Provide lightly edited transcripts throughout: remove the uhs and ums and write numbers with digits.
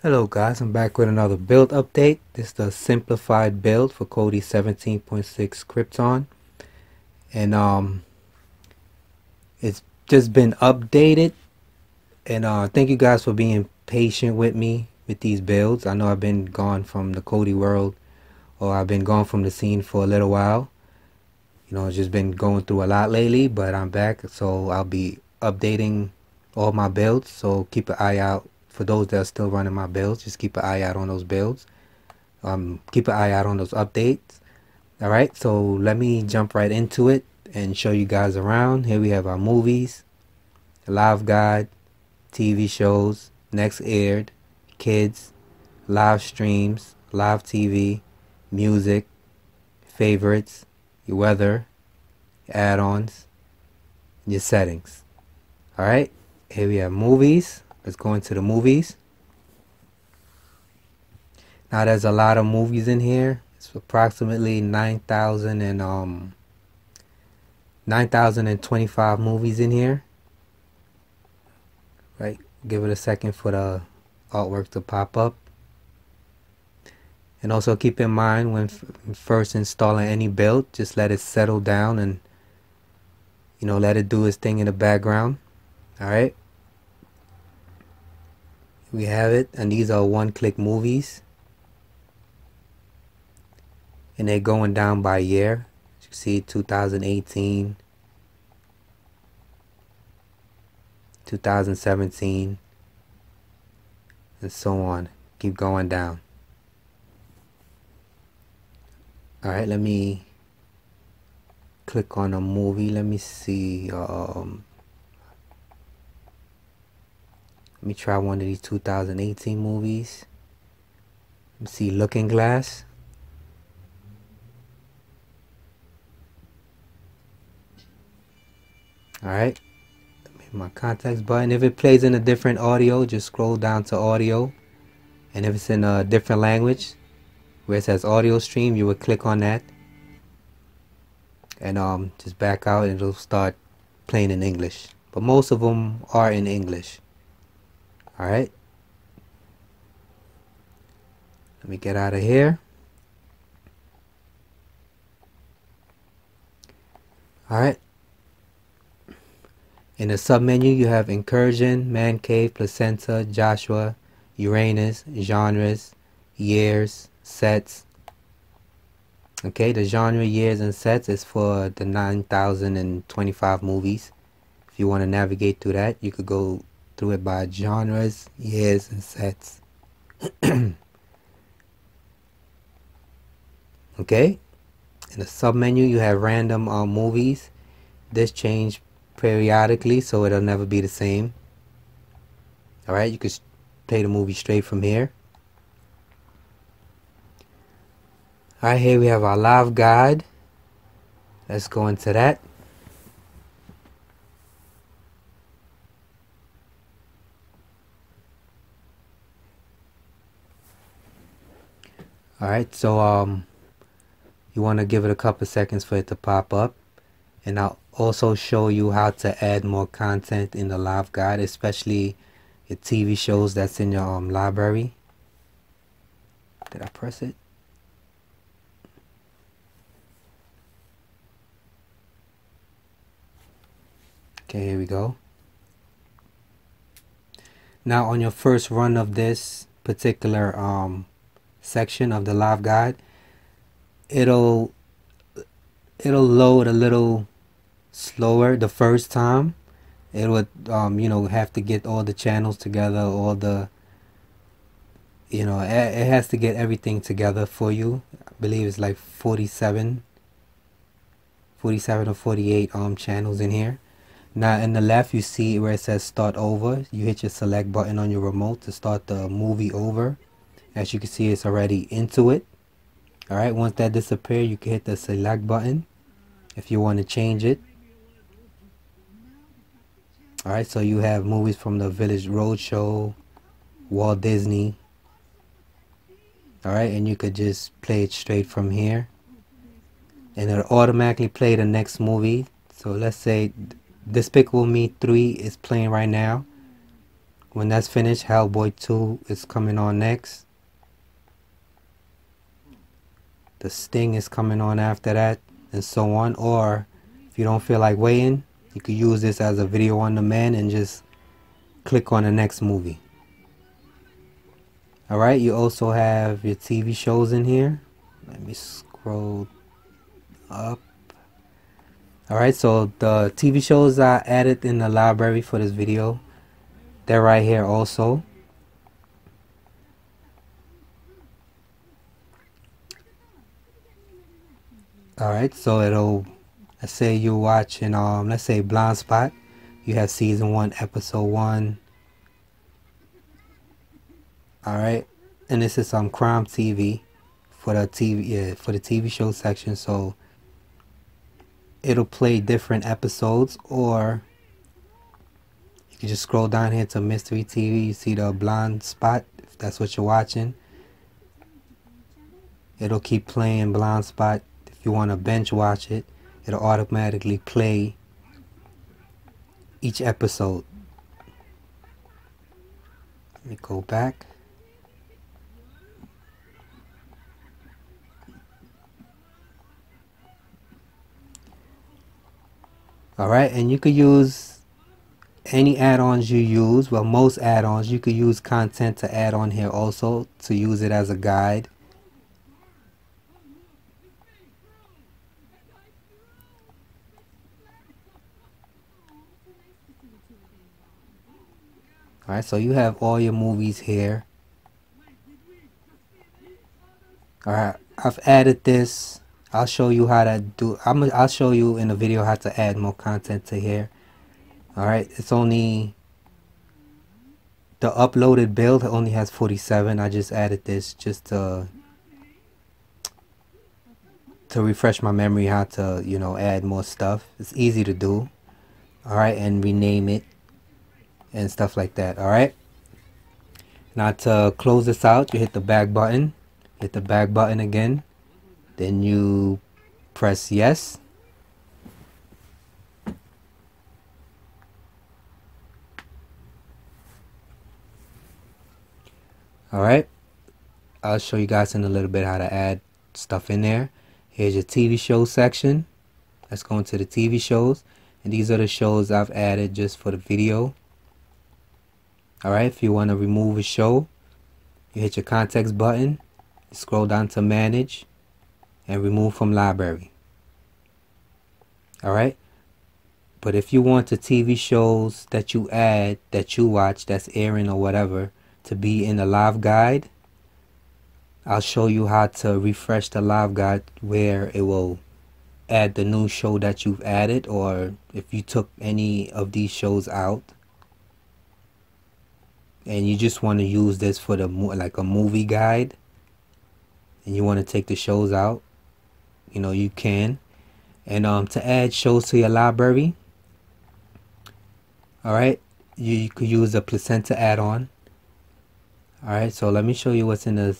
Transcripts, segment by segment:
Hello guys, I'm back with another build update. This is the simplified build for Kodi 17.6 Krypton. And it's just been updated. And thank you guys for being patient with me with these builds. I know I've been gone from the Kodi world, or I've been gone from the scene for a little while. It's just been going through a lot lately, but I'm back, so I'll be updating all my builds. So keep an eye out for those that are still running my builds. Just keep an eye out on those builds. Keep an eye out on those updates. Alright, so let me jump right into it and show you guys around. Here we have our movies, Lifeguard, TV shows, next aired, kids, live streams, live TV, music, favorites, your weather, add-ons, your settings. Alright, here we have movies. Let's go into the movies. Now there's a lot of movies in here. It's approximately 9,025 movies in here. Right, give it a second for the artwork to pop up. And also keep in mind when first installing any build, just let it settle down and let it do its thing in the background. Alright, we have it, and these are one-click movies, and they're going down by year. As you see, 2018, 2017, and so on. Keep going down. Alright, let me click on a movie. Let me see. Let me try one of these 2018 movies. Let me see, Looking Glass. Alright, my context button. If it plays in a different audio, just scroll down to audio. And if it's in a different language, where it says audio stream, you would click on that. And just back out and it'll start playing in English. But most of them are in English. Alright. Let me get out of here. Alright. In the submenu, you have Incursion, Man Cave, Placenta, Joshua, Uranus, Genres, Years, Sets. Okay, the genre, years, and sets is for the 9,025 movies. If you want to navigate through that, you could go through it by genres, years, and sets. Okay, in the submenu, you have random movies. This change periodically, so it'll never be the same. Alright, you can play the movie straight from here. Alright, here we have our live guide. Let's go into that. Alright, so you want to give it a couple seconds for it to pop up. And I'll also show you how to add more content in the live guide, especially your TV shows that's in your library. Did I press it? Okay, here we go. Now on your first run of this particular section of the live guide, it'll load a little slower the first time. It would have to get all the channels together, all the it has to get everything together for you. I believe it's like 47 or 48 channels in here. Now in the left, you see where it says start over. You hit your select button on your remote to start the movie over. As you can see, it's already into it. Alright, once that disappears, you can hit the select button if you want to change it. Alright, so you have movies from the Village Roadshow, Walt Disney. Alright, and you could just play it straight from here. And it'll automatically play the next movie. So let's say Despicable Me 3 is playing right now. When that's finished, Hellboy 2 is coming on next. The Sting is coming on after that, and so on. Or if you don't feel like waiting, you could use this as a video on demand and just click on the next movie. Alright, you also have your TV shows in here. Let me scroll up. Alright, so the TV shows I added in the library for this video, they're right here also. Alright, so it'll, let's say you're watching, let's say Blind Spot. You have season 1, episode 1. Alright, and this is some crime TV for the TV show section. So it'll play different episodes, or you can just scroll down here to Mystery TV. You see the Blind Spot, if that's what you're watching. It'll keep playing Blind Spot. If you want to binge watch it, it'll automatically play each episode. Let me go back. Alright, and you could use any add-ons you use. Well, most add-ons, you could use content to add on here also to use it as a guide. Alright, so you have all your movies here. Alright, I've added this. I'll show you how to do. I'll show you in the video how to add more content to here. Alright, it's only, the uploaded build only has 47. I just added this just to refresh my memory how to, you know, add more stuff. It's easy to do. Alright, and rename it and stuff like that. Alright, now to close this out, you hit the back button. Hit the back button again. Then you press yes. Alright, I'll show you guys in a little bit how to add stuff in there. Here's your TV show section. Let's go into the TV shows. And these are the shows I've added just for the video. Alright, if you want to remove a show, you hit your context button. You scroll down to manage and remove from library. Alright, but if you want the TV shows that you add, that you watch, that's airing or whatever, to be in the live guide, I'll show you how to refresh the live guide where it will add the new show that you've added, or if you took any of these shows out and you just want to use this for the like a movie guide, and you want to take the shows out, you know, you can. And to add shows to your library, alright, you could use a placenta add-on. Alright, so let me show you what's in the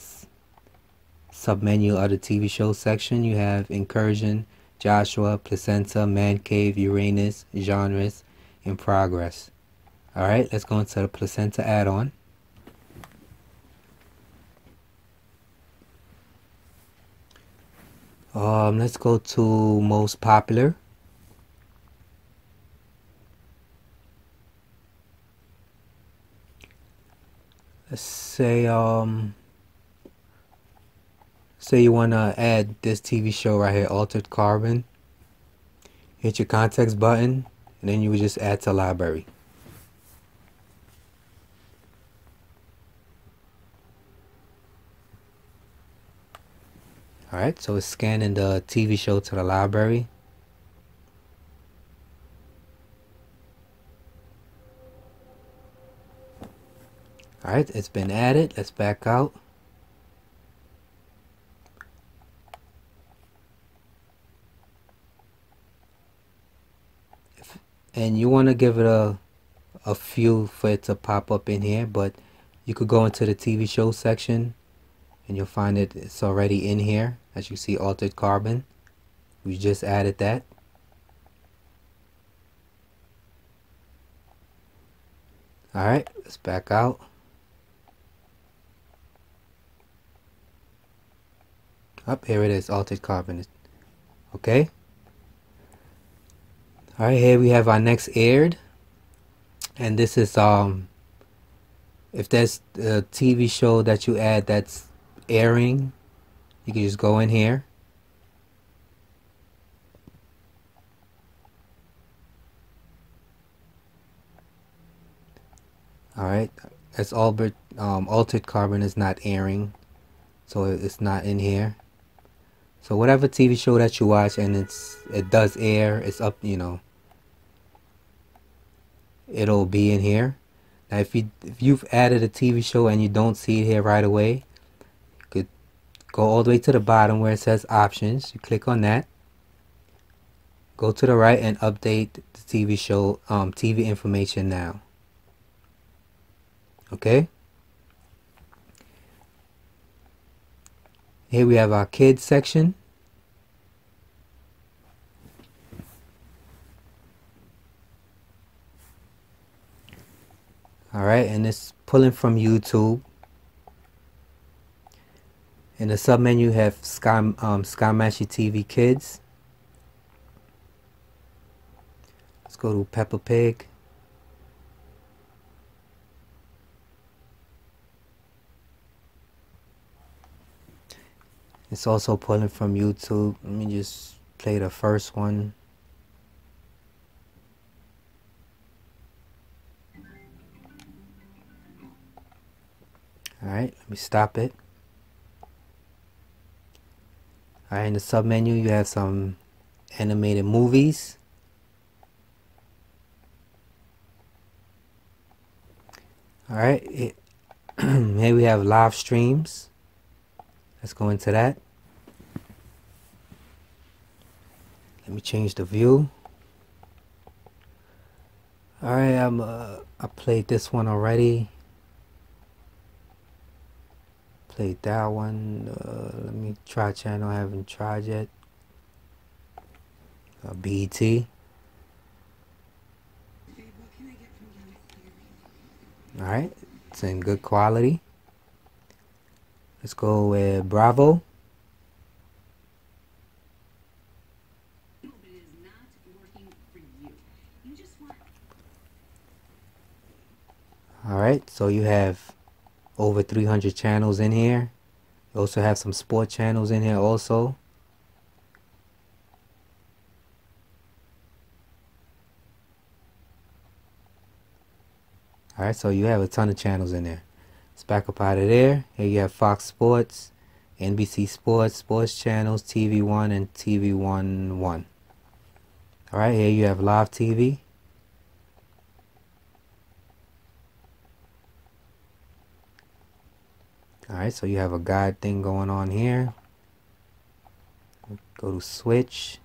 submenu of the TV show section. You have Incursion, Joshua, Placenta, Man Cave, Uranus, Genres, in progress. Alright, let's go into the placenta add-on. Let's go to most popular. Let's say say you want to add this TV show right here, Altered Carbon. Hit your context button, and then you would just add to library. Alright, so it's scanning the TV show to the library. Alright, it's been added. Let's back out. And you want to give it a few for it to pop up in here, but you could go into the TV show section and you'll find it's already in here. As you see, Altered Carbon, we just added that. Alright, let's back out. Up here it is, altered carbon. Okay. Alright, here we have our next aired. And this is if there's a TV show that you add that's airing, you can just go in here. Alright, that's altered carbon is not airing, so it's not in here. So whatever TV show that you watch and it does air, it's up, it'll be in here. Now if you've added a TV show and you don't see it here right away, you could go all the way to the bottom where it says options. You click on that. Go to the right and update the TV show, TV information now. Okay. Here we have our kids section. Alright, and it's pulling from YouTube. In the submenu you have Sky Mashy TV Kids. Let's go to Peppa Pig. It's also pulling from YouTube. Let me just play the first one. Alright, let me stop it. Alright, in the submenu you have some animated movies. Alright, here we have live streams. Let's go into that. Let me change the view. Alright, I played this one already. Played that one. Let me try channel I haven't tried yet. BET. Alright, it's in good quality. Let's go with Bravo. Alright, so you have over 300 channels in here. You also have some sport channels in here also. Alright, so you have a ton of channels in there. Let's back up out of there. Here you have Fox Sports, NBC Sports, Sports Channels, TV1 and TV11. Alright, here you have Live TV. Alright, so you have a guide thing going on here. Go to switch.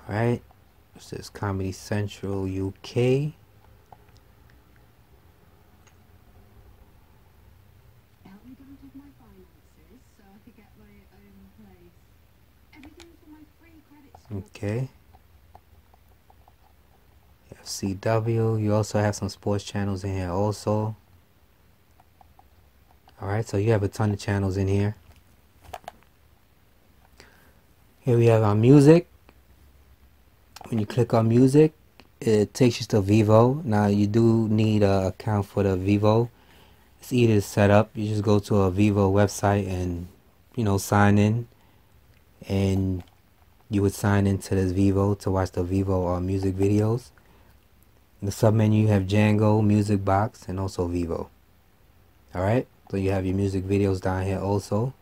Alright, this is Comedy Central UK. Okay. CW. You also have some sports channels in here also. Alright, so you have a ton of channels in here. Here we have our music. When you click on music, it takes you to Vivo. Now you do need an account for the Vivo. It's easy to set up. You just go to a Vivo website and sign in, and you would sign into this Vivo to watch the Vivo music videos. In the submenu you have Django, Music Box, and also Vivo. Alright, so you have your music videos down here also.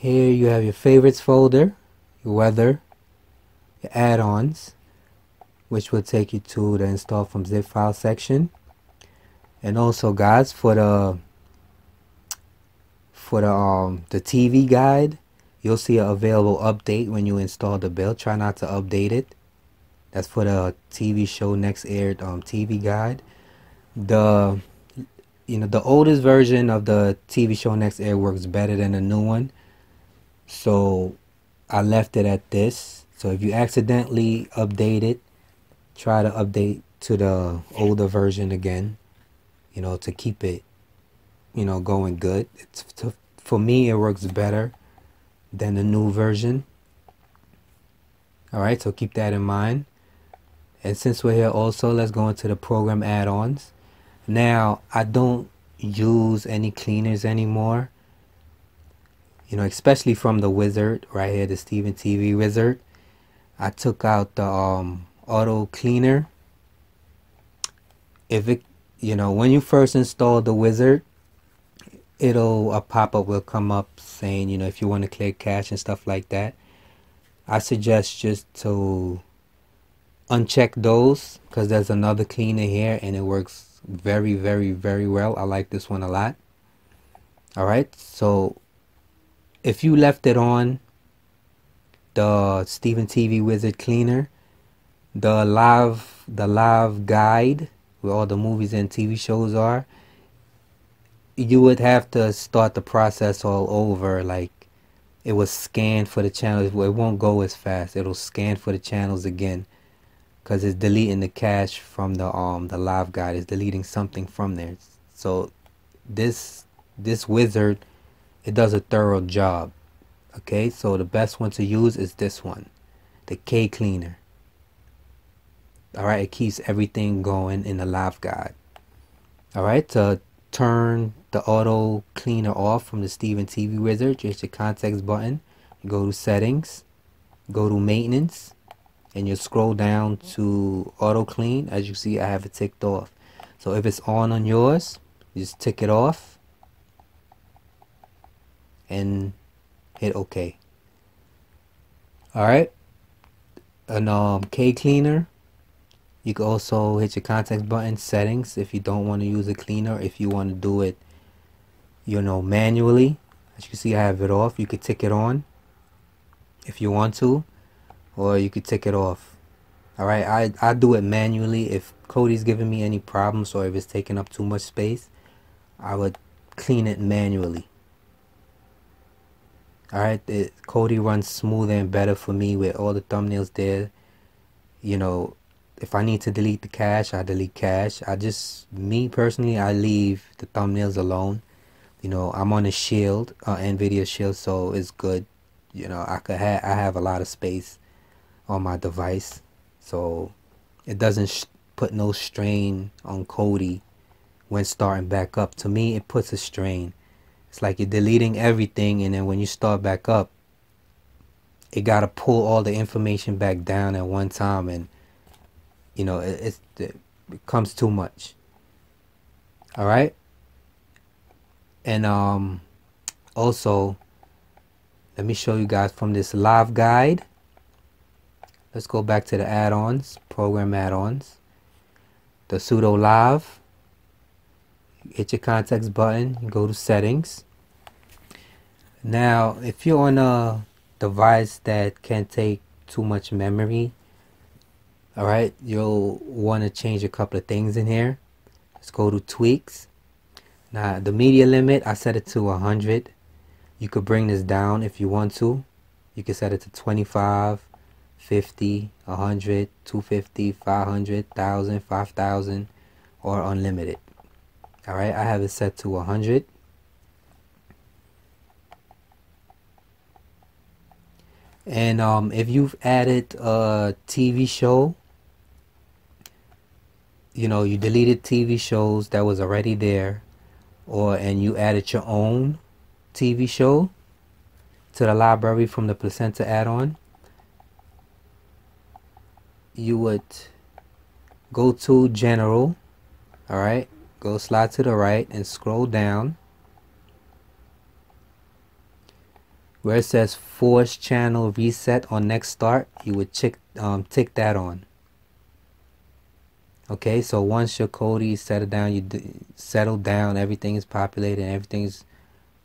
Here you have your favorites folder, your weather, your add-ons, which will take you to the install from zip file section. And also guys, for the TV guide, you'll see an available update when you install the build. Try not to update it. That's for the TV show next aired TV guide. The the oldest version of the TV show Next Air works better than the new one. So I left it at this. So if you accidentally update it, try to update to the older version again, to keep it, going good. For me, it works better than the new version. All right, so keep that in mind. And since we're here also, let's go into the program add-ons. Now, I don't use any cleaners anymore, especially from the wizard right here, the Steven TVwizard. I took out the auto cleaner. If it, when you first install the wizard, a pop-up will come up saying, if you want to clear cache and stuff like that. I suggest just to uncheck those, because there's another cleaner here and it works very, very, very well. I like this one a lot. All right, so if you left it on, the Steven TVwizard cleaner, the live guide where all the movies and TV shows are, you would have to start the process all over. Like, it will scan for the channels. It won't go as fast. It'll scan for the channels again, because it's deleting the cache from the live guide. It's deleting something from there. So this wizard, it does a thorough job. Okay, so the best one to use is this one, the K cleaner. All right, it keeps everything going in the live guide. All right, to turn the auto cleaner off from the Steven TVwizard, just your context button. You go to settings, go to maintenance, and you scroll down to auto clean. As you see, I have it ticked off. So if it's on yours, you just tick it off and hit OK. All right, and K cleaner, you can also hit your context button, settings, if you don't want to use a cleaner. If you want to do it, manually, as you can see, I have it off. You could tick it on if you want to, or you could tick it off. All right, I do it manually. If Kodi's giving me any problems or if it's taking up too much space, I would clean it manually. All right, Kodi runs smoother and better for me with all the thumbnails there. If I need to delete the cache, I delete cache. Me personally, I leave the thumbnails alone. I'm on a Shield, NVIDIA Shield, so it's good. I have a lot of space on my device, so it doesn't put no strain on Kodi when starting back up. To me, it puts a strain. It's like you're deleting everything, and then when you start back up, it got to pull all the information back down at one time, and it becomes too much. All right, and also, let me show you guys from this live guide. Let's go back to the add-ons, program add-ons, the pseudo live. Hit your context button, you go to settings. Now, if you're on a device that can take too much memory, all right, you'll want to change a couple of things in here. Let's go to tweaks. Now, the media limit, I set it to 100. You could bring this down if you want to. You can set it to 25, 50, 100, 250, 500, 1000, 5000, or unlimited. All right, I have it set to 100. And if you've added a TV show, you deleted TV shows that was already there, and you added your own TV show to the library from the placenta add-on, you would go to general. All right, go slide to the right and scroll down where it says force channel reset on next start. You would tick that on. Okay, so once your Kodi is settled down, settle down, everything is populated and everything's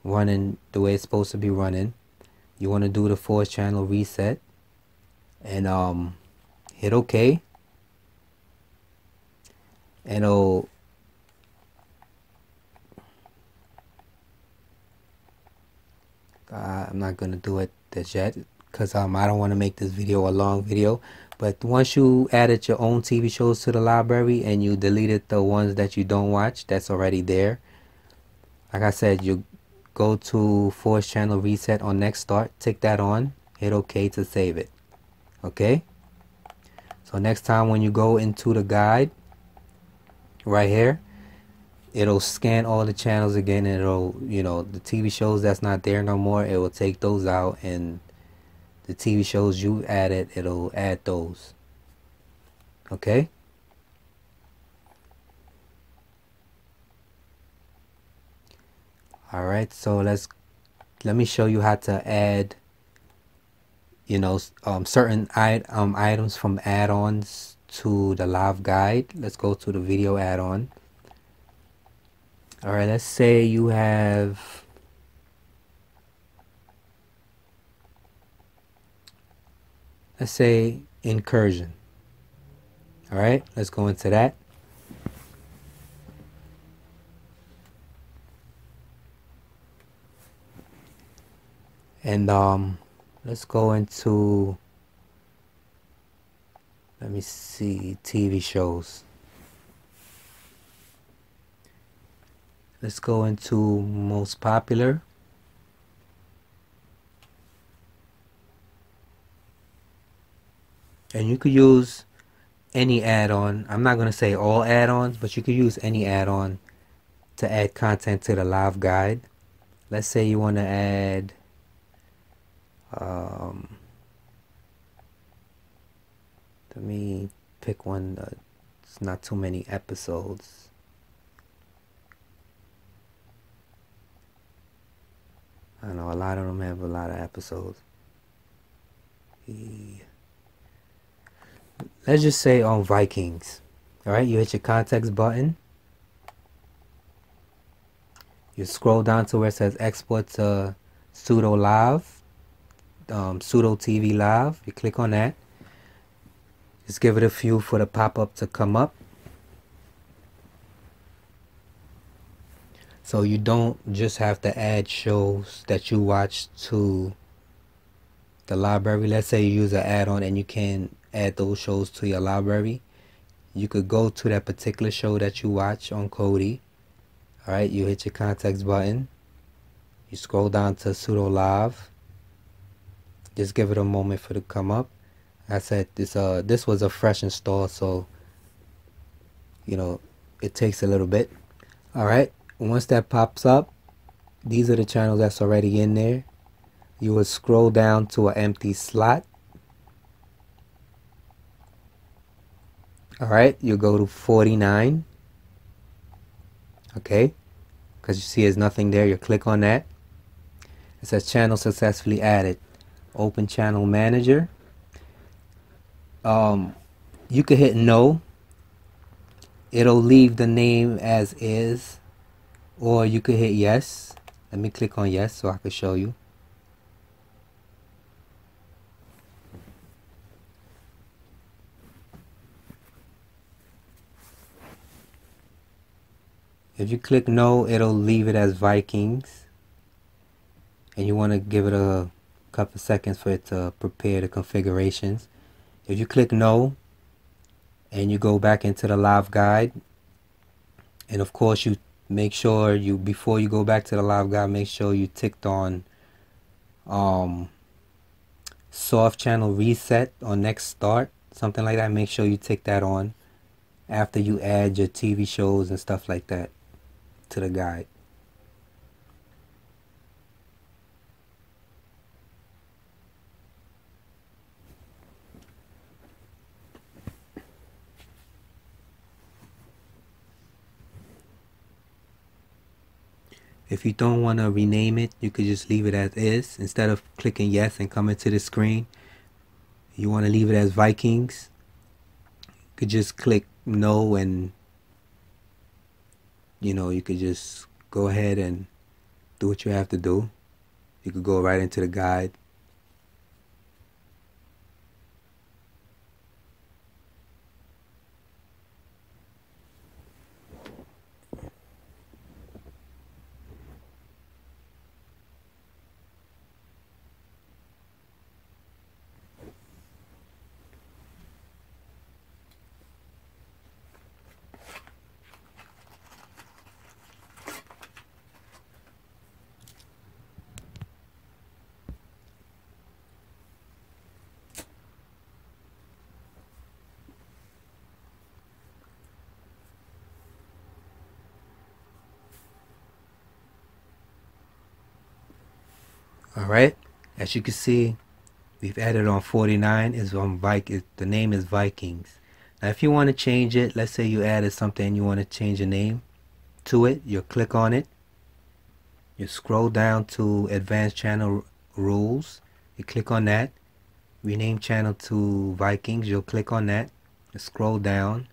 running the way it's supposed to be running, you want to do the force channel reset and hit OK, and it'll not gonna do it just yet because I don't want to make this video a long video. But once you added your own TV shows to the library and you deleted the ones that you don't watch, that's already there. Like I said, you go to force channel reset on next start, tick that on, hit OK to save it. Okay? So next time when you go into the guide, right here, it'll scan all the channels again, and it'll, the TV shows that's not there no more, it will take those out, and the TV shows you added, it'll add those. Okay? Alright, so let me show you how to add, certain items from add-ons to the live guide. Let's go to the video add-on. Alright, let's say you have, let's say incursion. Alright, let's go into that. And let's go into, let me see, TV shows. Let's go into most popular. And you could use any add-on. I'm not going to say all add-ons, but you could use any add-on to add content to the live guide. Let's say you want to add let me pick one that's not too many episodes. I know a lot of them have a lot of episodes. Let's just say on Vikings. Alright, you hit your context button. You scroll down to where it says export to pseudo live, pseudo TV live. You click on that. Just give it a few for the pop-up to come up. So you don't just have to add shows that you watch to the library. Let's say you use an add-on and you can add those shows to your library. You could go to that particular show that you watch on Kodi. Alright, you hit your context button. You scroll down to pseudo live. Just give it a moment for it to come up. I said this was a fresh install, so it takes a little bit. Alright, once that pops up, these are the channels that's already in there. You will scroll down to an empty slot. Alright, you go to 49. Okay, because you see there's nothing there. You click on that. It says channel successfully added. Open channel manager. You could hit no. It'll leave the name as is, or you could hit yes. Let me click on yes so I can show you. If you click no, it'll leave it as Vikings, and you want to give it a couple seconds for it to prepare the configurations. If you click no and you go back into the live guide, and of course you make sure before you go back to the live guide, make sure you ticked on soft channel reset on next start, something like that. Make sure you tick that on after you add your TV shows and stuff like that to the guide. If you don't want to rename it, you could just leave it as is. Instead of clicking yes and coming to the screen, you want to leave it as Vikings, you could just click no, and you could just go ahead and do what you have to do. You could go right into the guide. Alright, as you can see, we've added on 49 is on the name is Vikings. Now if you want to change it, let's say you added something and you want to change the name to it, you'll click on it. You scroll down to Advanced Channel Rules. You click on that. Rename channel to Vikings. You'll click on that. You scroll down.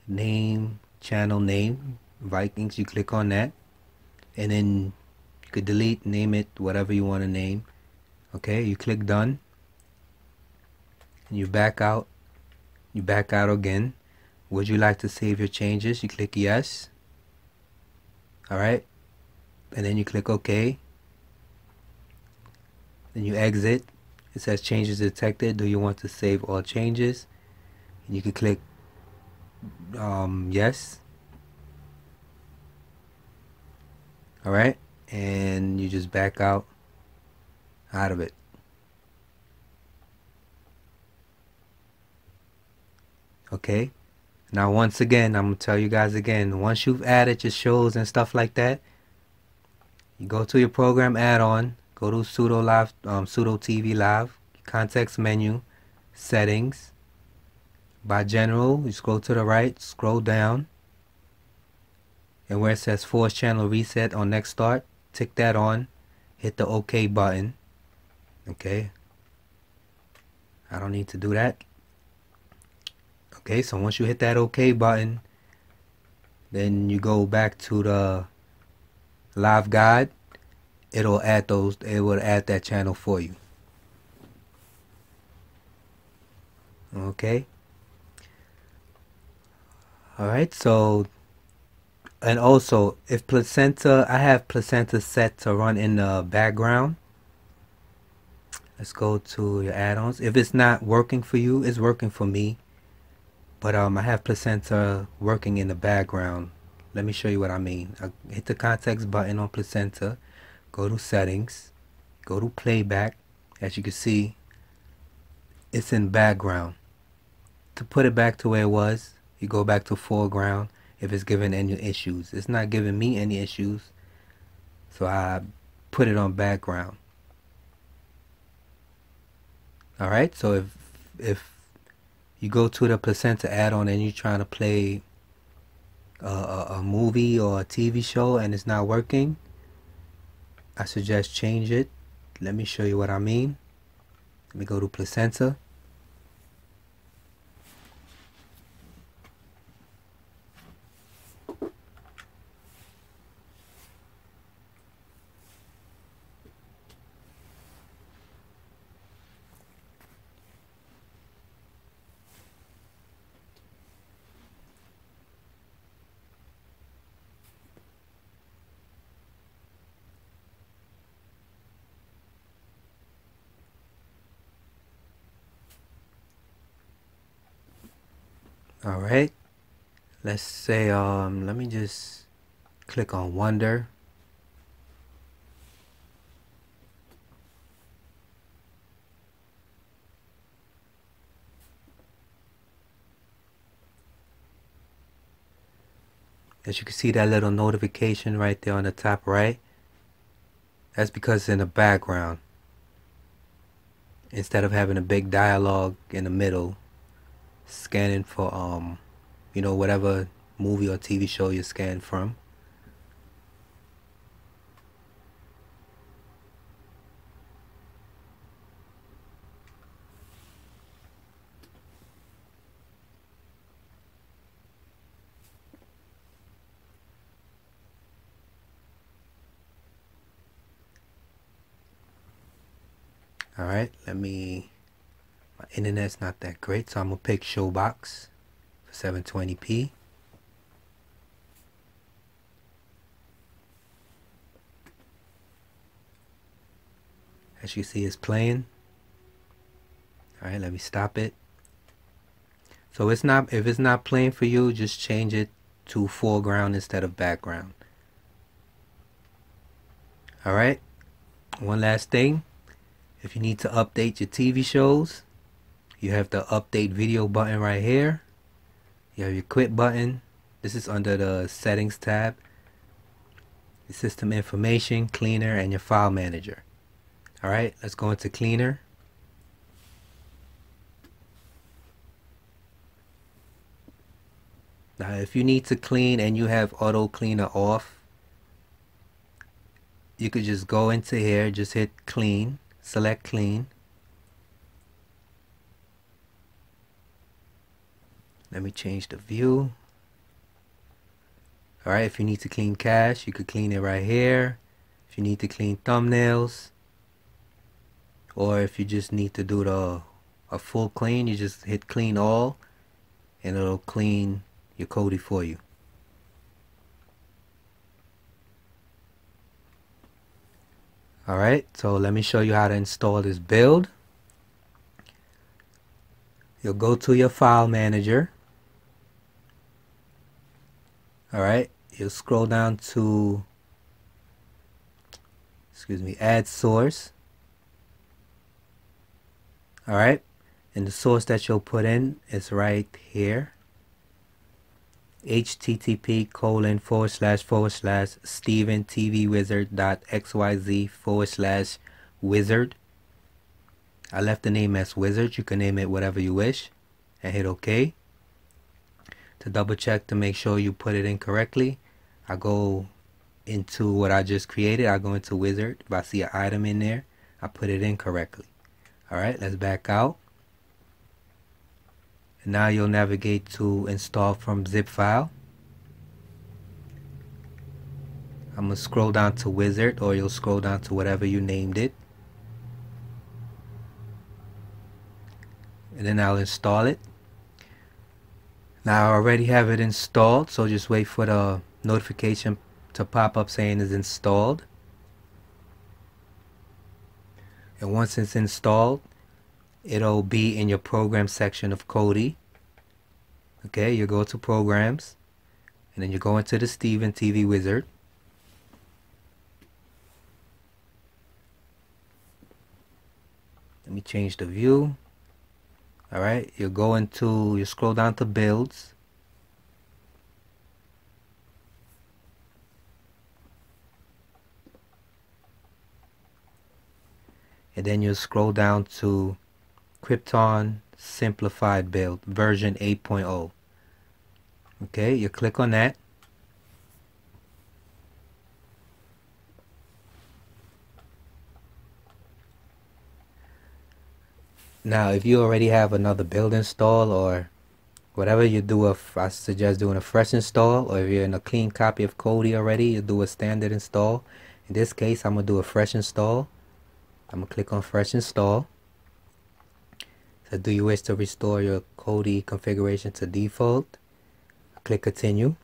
Name channel name Vikings. You click on that. And then you could delete, name it whatever you want to name. Okay, you click done. And you back out. You back out again. Would you like to save your changes? You click yes. Alright. And then you click OK. Then you exit. It says changes detected. Do you want to save all changes? And you can click yes. Alright. And you just back out of it. Okay. Now once again, I'm going to tell you guys again, once you've added your shows and stuff like that, you go to your program add-on, go to pseudo TV live, context menu, settings, by general, you scroll to the right, scroll down, and where it says force channel reset on next start, tick that on, hit the OK button. Okay, I don't need to do that. Okay, so once you hit that OK button, then you go back to the Lifeguard. It will add that channel for you. Okay. Alright, so, and also if placenta, I have placenta set to run in the background. Let's go to your add-ons. If it's not working for you, it's working for me. But I have placenta working in the background. Let me show you what I mean. I hit the context button on placenta, go to settings, go to playback. As you can see, it's in background. To put it back to where it was, you go back to foreground if it's giving any issues. It's not giving me any issues, so I put it on background. Alright, so if you go to the placenta add-on and you're trying to play a movie or a TV show and it's not working, I suggest change it. Let me show you what I mean. Let me go to placenta. Alright, let's say let me just click on Wonder. As you can see, that little notification right there on the top right, that's because it's in the background instead of having a big dialogue in the middle scanning for you know, whatever movie or TV show you're scanning from. Alright, my internet's not that great, so I'm gonna pick Showbox for 720p. As you see, it's playing. Alright, let me stop it. So if it's not playing for you, just change it to foreground instead of background. Alright, one last thing. If you need to update your TV shows, you have the update video button right here. You have your quit button. This is under the settings tab, your system information, cleaner, and your file manager. Alright, let's go into cleaner. Now if you need to clean and you have auto cleaner off, you could just go into here, just hit clean, select clean. Let me change the view. Alright, if you need to clean cache, you could clean it right here. If you need to clean thumbnails, or if you just need to do a full clean, you just hit clean all and it'll clean your Kodi for you. Alright, so let me show you how to install this build. You'll go to your file manager. Alright, you'll scroll down to, add source. Alright, and the source that you'll put in is right here. http://steventvwizard.xyz/wizard. I left the name as wizard. You can name it whatever you wish and hit OK. To double check to make sure you put it in correctly, I go into what I just created. I go into wizard. If I see an item in there, I put it in correctly. Alright, let's back out. And now you'll navigate to install from zip file. I'm going to scroll down to wizard, or you'll scroll down to whatever you named it. And then I'll install it. Now I already have it installed, so just wait for the notification to pop up saying it's installed. And once it's installed, it'll be in your program section of Kodi. Okay, you go to programs, and then you go into the steventvwizard. Let me change the view. Alright, you scroll down to builds. And then you scroll down to Krypton Simplified Build version 8.0. Okay, you click on that. Now if you already have another build install or whatever, you do I suggest doing a fresh install, or if you're in a clean copy of Kodi already, you do a standard install. In this case, I'm going to do a fresh install. I'm going to click on fresh install. So do you wish to restore your Kodi configuration to default? Click continue.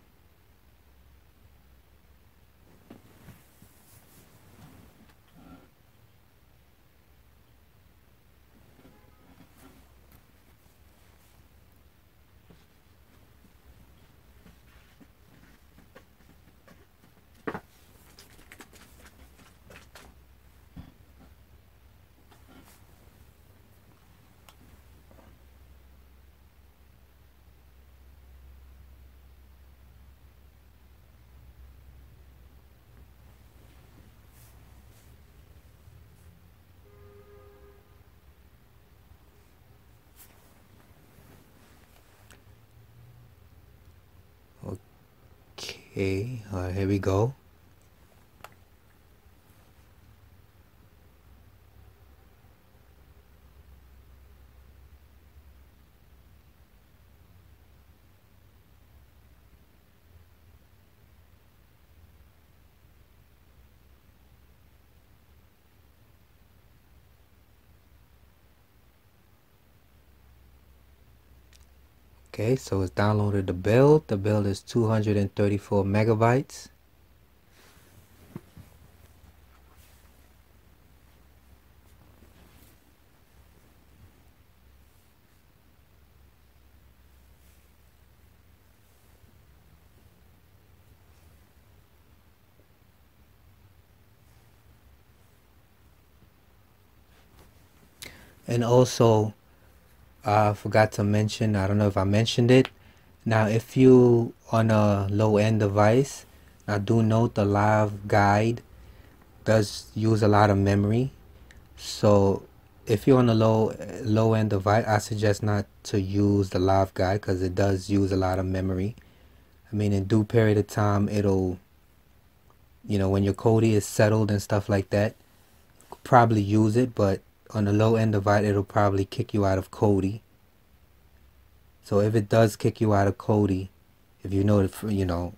Okay, here we go. Okay, so it's downloaded the build. The build is 234 megabytes. And also, I forgot to mention, I don't know if I mentioned it. Now, if you on a low-end device, now do note the live guide does use a lot of memory. So if you're on the low end device, I suggest not to use the Lifeguard because it does use a lot of memory. I mean, in due period of time, it'll, when your Kodi is settled and stuff like that, probably use it, but on the low end device, it'll probably kick you out of Kodi. So if it does kick you out of Kodi, if you know,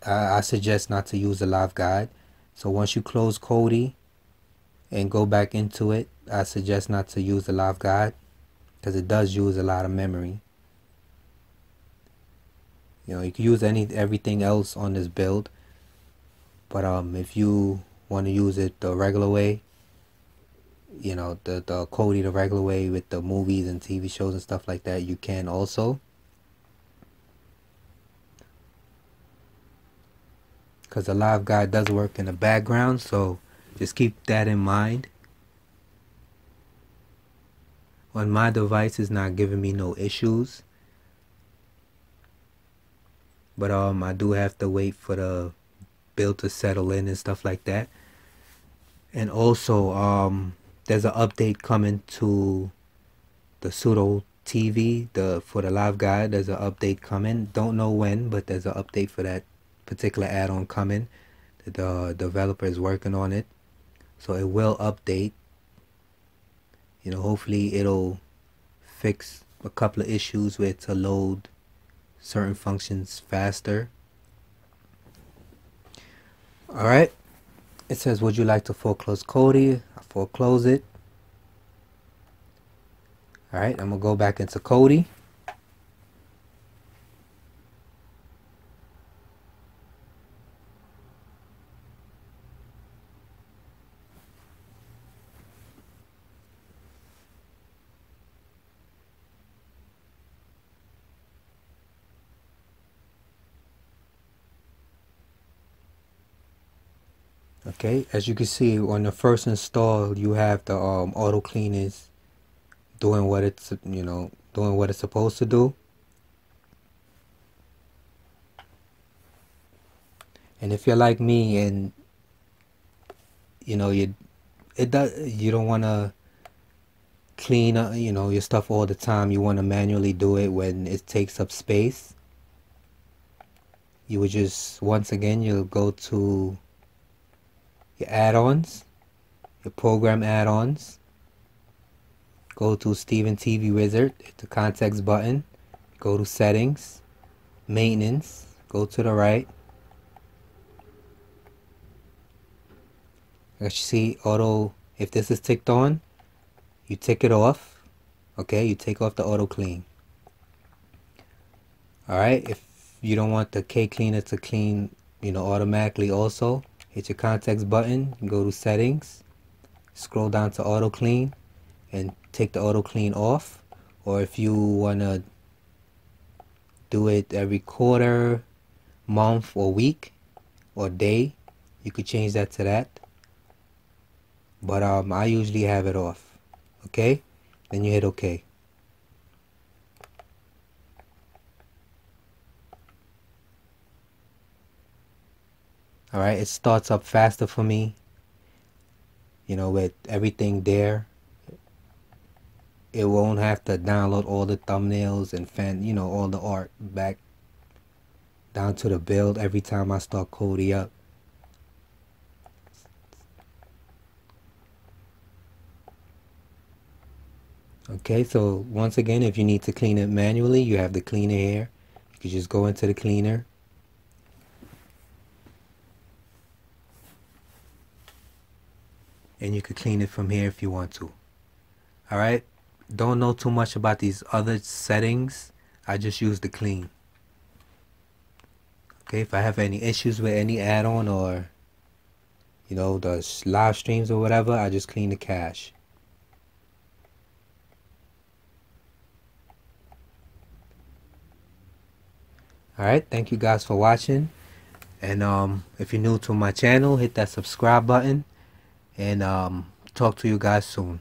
I suggest not to use the Lifeguard. So once you close Kodi and go back into it, I suggest not to use the Lifeguard because it does use a lot of memory. You can use everything else on this build, but if you want to use it the regular way, the Kodi the regular way with the movies and TV shows and stuff like that, you can also. Because the Lifeguard does work in the background, so just keep that in mind. On my device, it's not giving me no issues, but I do have to wait for the build to settle in and stuff like that. And also there's an update coming to the pseudo TV for the Lifeguard. There's an update coming, don't know when, but there's an update for that particular add-on coming. The developer is working on it, so it will update. Hopefully it'll fix a couple of issues with to load certain functions faster. Alright, it says, would you like to foreclose Kodi? I foreclose it. Alright, I'm gonna go back into Kodi. Okay, as you can see, on the first install, you have the auto cleaners doing what it's doing what it's supposed to do. And if you're like me and you don't want to clean up your stuff all the time, you want to manually do it when it takes up space, you would just, once again, you'll go to your add-ons, your program add-ons, go to steventvwizard, hit the context button, go to settings, maintenance, go to the right. As you see, auto, if this is ticked on, you tick it off. Okay, you take off the auto clean. Alright, if you don't want the K cleaner to clean automatically, also hit your context button, go to settings, scroll down to auto clean and take the auto clean off. Or if you want to do it every quarter, month or week or day, you could change that to that. But I usually have it off. Okay, then you hit OK. Alright, it starts up faster for me, with everything there. It won't have to download all the thumbnails and all the art back down to the build every time I start Kodi up. Okay, so once again, if you need to clean it manually, you have the cleaner here. You can just go into the cleaner. And you could clean it from here if you want to. Alright, don't know too much about these other settings. I just use the clean. Okay, if I have any issues with any add-on or the live streams or whatever, I just clean the cache. Alright, thank you guys for watching. And if you're new to my channel, hit that subscribe button. And talk to you guys soon.